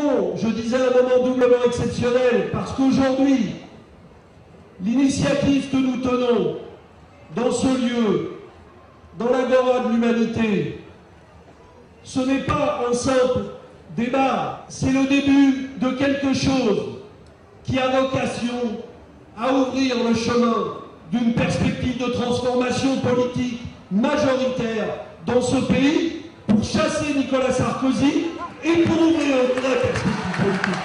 vivons, je disais, un moment doublement exceptionnel, parce qu'aujourd'hui, l'initiative que nous tenons dans ce lieu, dans l'agora de l'humanité, ce n'est pas un simple débat, c'est le début de quelque chose qui a vocation à ouvrir le chemin d'une perspective de transformation politique majoritaire dans ce pays pour chasser Nicolas Sarkozy et pour ouvrir une vraie perspective politique.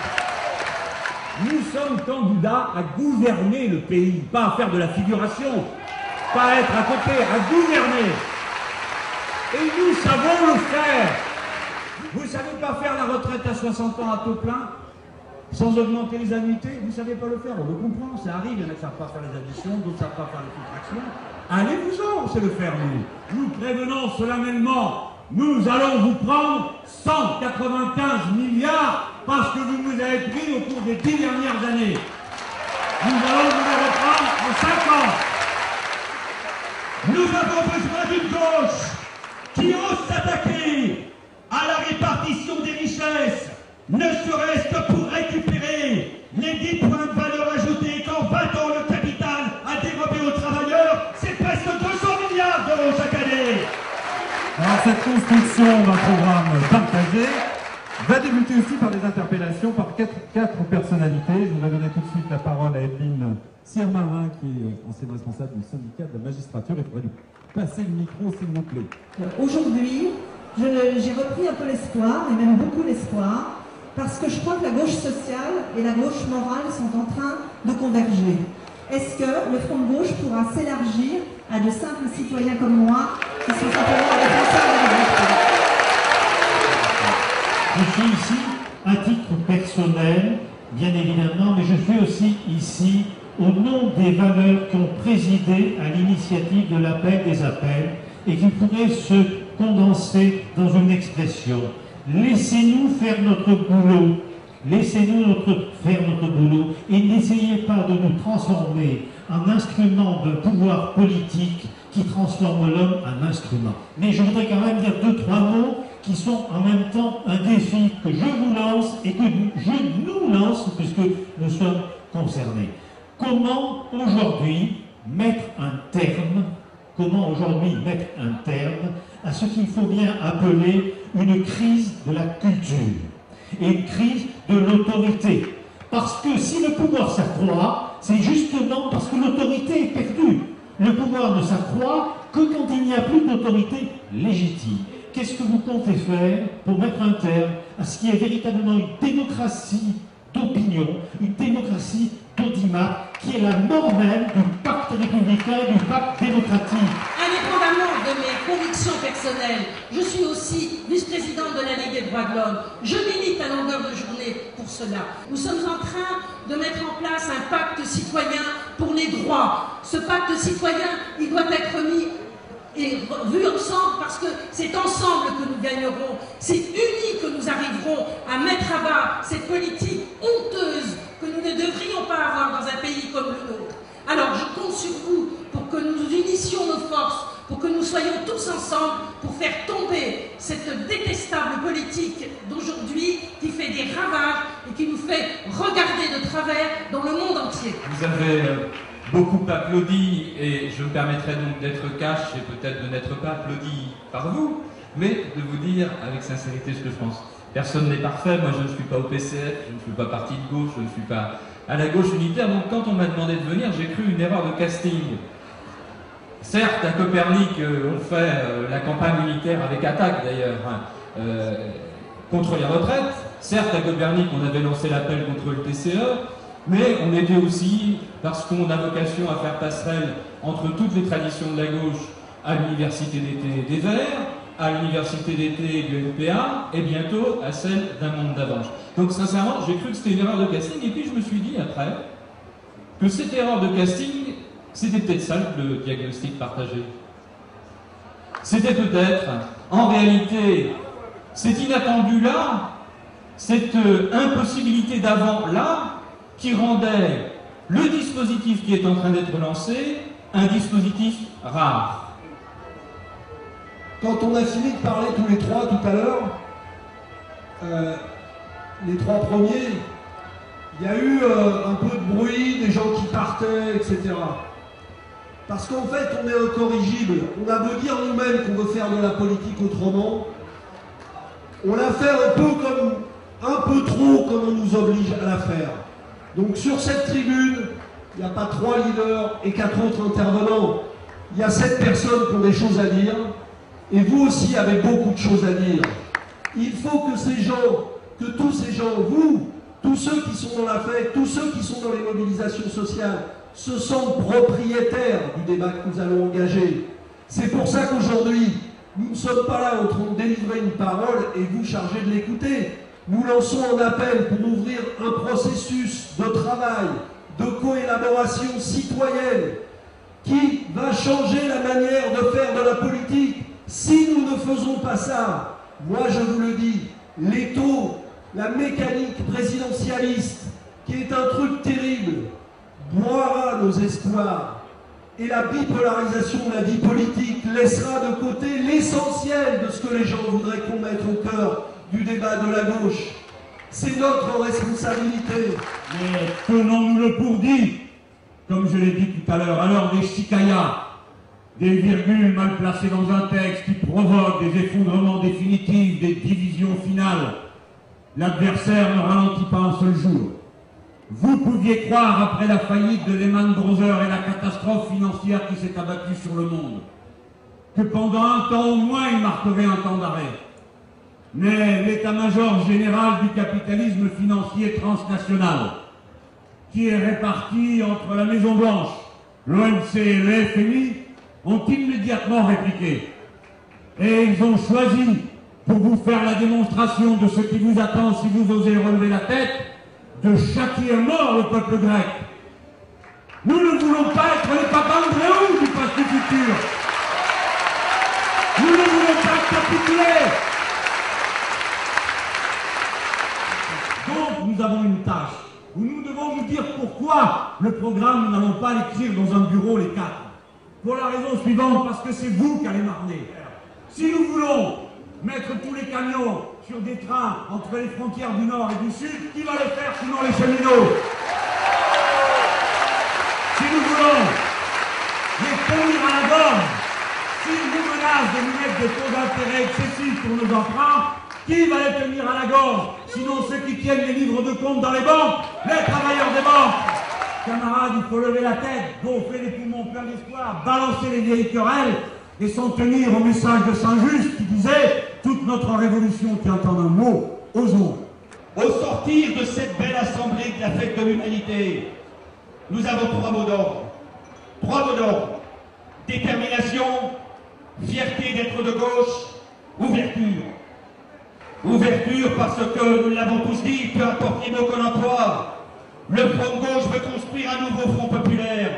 Nous sommes candidats à gouverner le pays, pas à faire de la figuration, pas à être à côté, à gouverner. Et nous savons le faire. Vous ne savez pas faire la retraite à 60 ans à taux plein, sans augmenter les annuités, vous ne savez pas le faire, on le comprend, ça arrive, il y en a qui ne savent pas faire les additions, d'autres ne savent pas faire les soustractions. Allez-vous-en, on sait le faire, nous. Nous prévenons solennellement, nous allons vous prendre 195 milliards parce que vous nous avez pris au cours des 10 dernières années. Nous allons vous les reprendre en 5 ans. Nous avons besoin d'une gauche qui ose s'attaquer à la répartition des richesses, ne serait-ce que pour récupérer les 10 points de valeur ajoutée qu'en 20 ans le capital a dérobé aux travailleurs. C'est presque 200 milliards d'euros chaque année. Alors cette construction d'un programme partagé va débuter aussi par des interpellations par quatre personnalités. Je voudrais donner tout de suite la parole à Evelyne Sirmarin, qui est ancienne responsable du syndicat de la magistrature. Il faudrait lui passer le micro, s'il vous plaît. Aujourd'hui, j'ai repris un peu l'espoir, et même beaucoup l'espoir, parce que je crois que la gauche sociale et la gauche morale sont en train de converger. Est-ce que le Front de gauche pourra s'élargir à de simples citoyens comme moi, qui sont simplement responsables de la gauche? Je suis ici à titre personnel, bien évidemment, mais je suis aussi ici au nom des valeurs qui ont présidé à l'initiative de l'appel des appels et qui pourraient se condenser dans une expression. Laissez-nous faire notre boulot. Laissez-nous faire notre boulot et n'essayez pas de nous transformer en instrument de pouvoir politique qui transforme l'homme en instrument. Mais je voudrais quand même dire 2-3 mots qui sont en même temps un défi que je vous lance et que je nous lance puisque nous sommes concernés. Comment aujourd'hui mettre un terme à ce qu'il faut bien appeler une crise de la culture et une crise de l'autorité. Parce que si le pouvoir s'accroît, c'est justement parce que l'autorité est perdue. Le pouvoir ne s'accroît que quand il n'y a plus d'autorité légitime. Qu'est-ce que vous comptez faire pour mettre un terme à ce qui est véritablement une démocratie d'opinion, une démocratie d'audimat, qui est la norme même du pacte républicain et du pacte démocratique? Indépendamment de mes convictions personnelles, je suis aussi vice-présidente de la Ligue des droits de l'homme. Je milite à longueur de journée pour cela. Nous sommes en train de mettre en place un pacte citoyen pour les droits. Ce pacte citoyen, il doit être mis et vu ensemble parce que c'est ensemble que nous gagnerons. C'est unis que nous arriverons à mettre à bas cette politique honteuse que nous ne devrions pas avoir dans un pays comme le nôtre. Alors je compte sur vous pour que nous unissions nos forces, pour que nous soyons tous ensemble pour faire tomber cette détestable politique d'aujourd'hui qui fait des ravages et qui nous fait regarder de travers dans le monde entier. Vous avez beaucoup applaudi et je me permettrai donc d'être cash et peut-être de n'être pas applaudi par vous, mais de vous dire avec sincérité ce que je pense. Personne n'est parfait, moi je ne suis pas au PCF, je ne suis pas parti de gauche, je ne suis pas à la gauche unitaire, donc quand on m'a demandé de venir, j'ai cru une erreur de casting. Certes, à Copernic, on fait la campagne unitaire avec attaque d'ailleurs, contre les retraites. Certes, à Copernic, on avait lancé l'appel contre le TCE, mais on était aussi, parce qu'on a vocation à faire passerelle entre toutes les traditions de la gauche, à l'université d'été des Verts, à l'université d'été du NPA, et bientôt à celle d'un monde d'avance. Donc sincèrement, j'ai cru que c'était une erreur de casting, et puis je me suis dit après que cette erreur de casting, c'était peut-être ça le diagnostic partagé. C'était peut-être, en réalité, cet inattendu-là, cette impossibilité d'avant-là, qui rendait le dispositif qui est en train d'être lancé un dispositif rare. Quand on a fini de parler tous les trois tout à l'heure, les 3 premiers, il y a eu un peu de bruit, des gens qui partaient, etc. Parce qu'en fait, on est incorrigible. On a beau dire nous-mêmes qu'on veut faire de la politique autrement, on la fait un peu trop comme on nous oblige à la faire. Donc sur cette tribune, il n'y a pas 3 leaders et 4 autres intervenants. Il y a 7 personnes qui ont des choses à dire, et vous aussi avez beaucoup de choses à dire. Il faut que tous ces gens, vous, tous ceux qui sont dans la fête, tous ceux qui sont dans les mobilisations sociales, se sentent propriétaires du débat que nous allons engager. C'est pour ça qu'aujourd'hui, nous ne sommes pas là en train de délivrer une parole et vous charger de l'écouter. Nous lançons un appel pour ouvrir un processus de travail, de coélaboration citoyenne qui va changer la manière de faire de la politique. Si nous ne faisons pas ça, moi je vous le dis, l'étau, la mécanique présidentialiste, qui est un truc terrible, broiera nos espoirs. Et la bipolarisation de la vie politique laissera de côté l'essentiel de ce que les gens voudraient qu'on mette au cœur du débat de la gauche. C'est notre responsabilité. Mais tenons-nous-le pour dit, comme je l'ai dit tout à l'heure des chicayas, des virgules mal placées dans un texte qui provoquent des effondrements définitifs, des divisions finales, l'adversaire ne ralentit pas un seul jour. Vous pouviez croire, après la faillite de Lehman Brothers et la catastrophe financière qui s'est abattue sur le monde, que pendant un temps au moins il marquerait un temps d'arrêt. Mais l'état-major général du capitalisme financier transnational, qui est réparti entre la Maison-Blanche, l'OMC et le FMI, ont immédiatement répliqué. Et ils ont choisi, pour vous faire la démonstration de ce qui vous attend si vous osez relever la tête, de châtier à mort le peuple grec. Nous ne voulons pas être les Papandréou du passé futur. Nous ne voulons pas capituler. Donc nous avons une tâche où nous devons nous dire pourquoi le programme, nous n'allons pas l'écrire dans un bureau les 4. Pour la raison suivante, parce que c'est vous qui allez marner. Si nous voulons mettre tous les camions sur des trains entre les frontières du Nord et du Sud, qui va les faire sinon les cheminots? Si nous voulons les tenir à la gorge, s'ils nous menacent de nous mettre des taux d'intérêt excessifs pour nos emprunts, qui va les tenir à la gorge? Sinon ceux qui tiennent les livres de compte dans les banques, les travailleurs des banques. Camarades, il faut lever la tête, gonfler les poumons pleins d'espoir, balancer les vieilles querelles et s'en tenir au message de Saint-Just qui disait « Toute notre révolution tient en un mot, osons ». Au sortir de cette belle assemblée de la fête de l'humanité, nous avons 3 mots d'ordre. 3 mots d'ordre. Détermination, fierté d'être de gauche, ouverture. Ouverture parce que, nous l'avons tous dit, peu importe les mots qu'on emploie, le Front de gauche veut construire un nouveau Front populaire.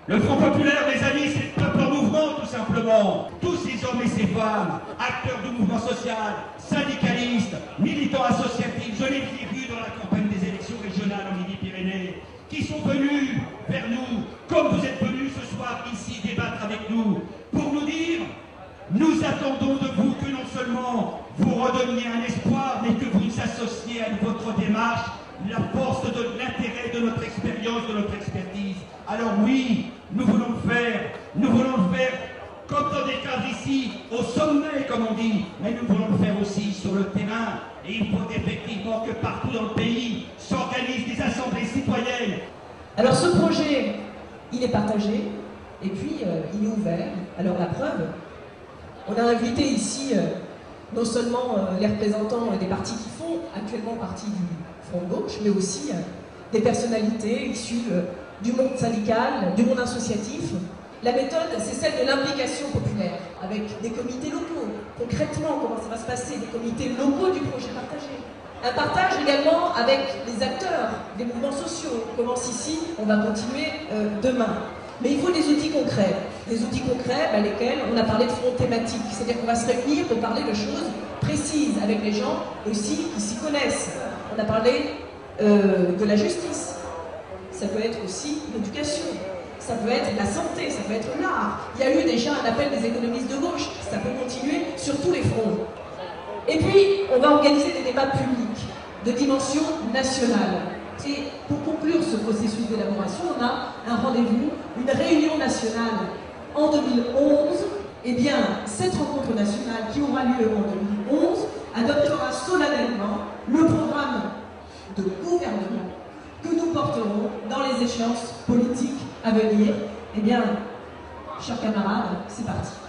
Le Front populaire, mes amis, c'est le peuple en mouvement, tout simplement. Tous ces hommes et ces femmes, acteurs du mouvement social, syndicalistes, militants associatifs, je les ai vus dans la campagne des élections régionales en Midi-Pyrénées, qui sont venus vers nous, comme vous êtes venus ce soir ici débattre avec nous, pour nous dire « Nous attendons de vous que non seulement vous redonniez un espoir, mais que vous associez à votre démarche la force de l'intérêt de notre expérience, de notre expertise. » Alors oui, nous voulons le faire comme dans des cadres ici, au sommet comme on dit, mais nous voulons le faire aussi sur le terrain. Et il faut effectivement que partout dans le pays s'organisent des assemblées citoyennes. Alors ce projet, il est partagé, et puis il est ouvert. Alors la preuve, on a invité ici non seulement les représentants des partis qui font actuellement partie du Front de gauche, mais aussi des personnalités issues du monde syndical, du monde associatif. La méthode, c'est celle de l'implication populaire, avec des comités locaux. Concrètement, comment ça va se passer? Des comités locaux du projet partagé. Un partage également avec les acteurs des mouvements sociaux. On commence ici, on va continuer demain. Mais il faut des outils concrets. Des outils concrets, lesquels on a parlé de front thématique. C'est-à-dire qu'on va se réunir pour parler de choses précises avec les gens aussi qui s'y connaissent. On a parlé de la justice. Ça peut être aussi l'éducation. Ça peut être la santé, ça peut être l'art. Il y a eu déjà un appel des économistes de gauche. Ça peut continuer sur tous les fronts. Et puis, on va organiser des débats publics. de dimension nationale. Et pour conclure ce processus d'élaboration, on a un rendez-vous, une réunion nationale en 2011. Eh bien, cette rencontre nationale qui aura lieu en 2011 adoptera solennellement le programme de gouvernement que nous porterons dans les échéances politiques à venir. Eh bien, chers camarades, c'est parti.